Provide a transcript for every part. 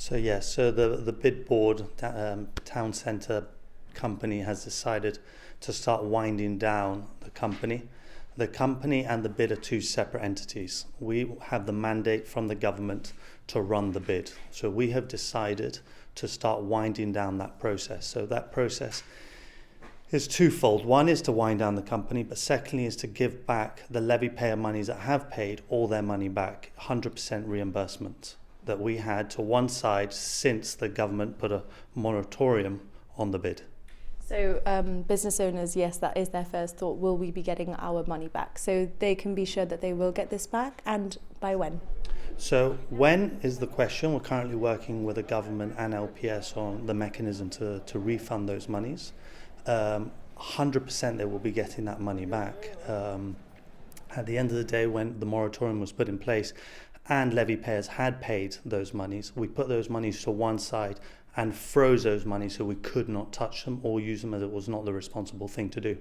So the bid board, town centre company, has decided to start winding down the company. The company and the bid are two separate entities. We have the mandate from the government to run the bid. So we have decided to start winding down that process. So that process is twofold. One is to wind down the company, but secondly is to give back the levy payer monies that have paid all their money back, 100% reimbursement that we had to one side since the government put a moratorium on the bid. So business owners, yes, that is their first thought. Will we be getting our money back? So they can be sure that they will get this back, and by when? So when is the question. We're currently working with the government and LPS on the mechanism to refund those monies. 100% they will be getting that money back. At the end of the day, when the moratorium was put in place and levy payers had paid those monies, we put those monies to one side and froze those monies so we could not touch them or use them, as it was not the responsible thing to do.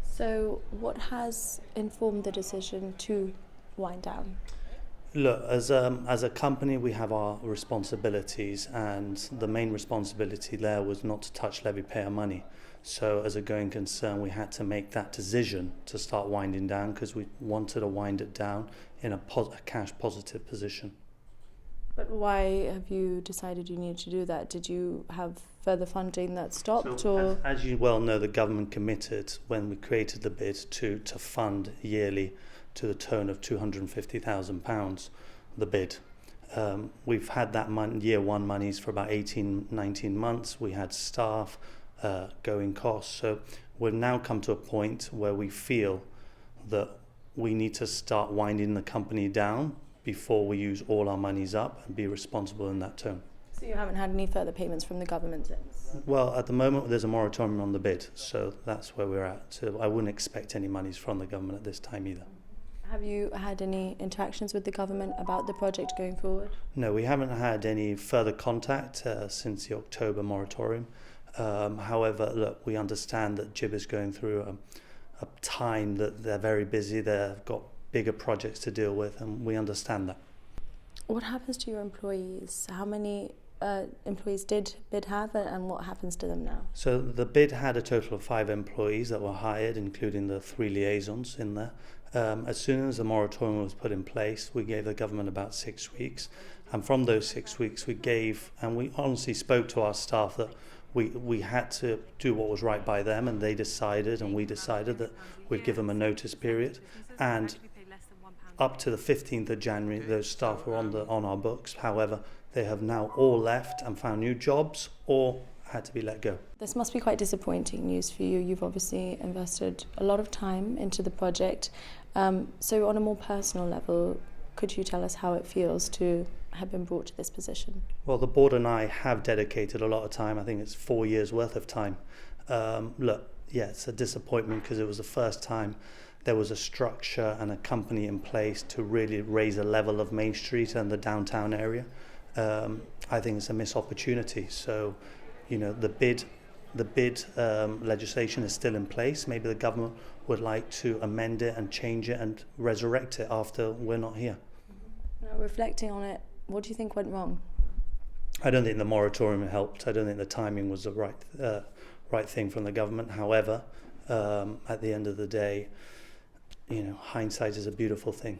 So what has informed the decision to wind down? Look, as a company, we have our responsibilities, and the main responsibility there was not to touch levy payer money. So as a going concern, we had to make that decision to start winding down because we wanted to wind it down in a cash positive position. But why have you decided you needed to do that? Did you have further funding that stopped? So, as you well know, the government committed when we created the bid to fund yearly to the tune of £250,000 the bid. We've had that year one monies for about 19 months. We had staff, going costs. So we've now come to a point where we feel that we need to start winding the company down before we use all our monies up and be responsible in that tone. So you haven't had any further payments from the government since? Well, at the moment there's a moratorium on the bid, so that's where we're at. So I wouldn't expect any monies from the government at this time either. Have you had any interactions with the government about the project going forward? No, we haven't had any further contact since the October moratorium. However, look, we understand that JIB is going through a time that they're very busy. They've got bigger projects to deal with, and we understand that. What happens to your employees? How many employees did bid have, and what happens to them now? So the bid had a total of 5 employees that were hired, including the 3 liaisons in there. As soon as the moratorium was put in place, we gave the government about 6 weeks. And from those 6 weeks, we honestly spoke to our staff that we had to do what was right by them, and they decided, and we decided that we'd give them a notice period. And up to the 15th of January, those staff were on our books. However, they have now all left and found new jobs or had to be let go. This must be quite disappointing news for you. You've obviously invested a lot of time into the project. So on a more personal level, could you tell us how it feels to have been brought to this position? Well, the board and I have dedicated a lot of time. I think it's 4 years worth of time. Look, yeah, it's a disappointment because it was the first time there was a structure and a company in place to really raise a level of Main Street and the downtown area. I think it's a missed opportunity. So, you know, the bid legislation is still in place. Maybe the government would like to amend it and change it and resurrect it after we're not here. Now, reflecting on it, what do you think went wrong? I don't think the moratorium helped. I don't think the timing was the right thing from the government. However, at the end of the day, you know, hindsight is a beautiful thing.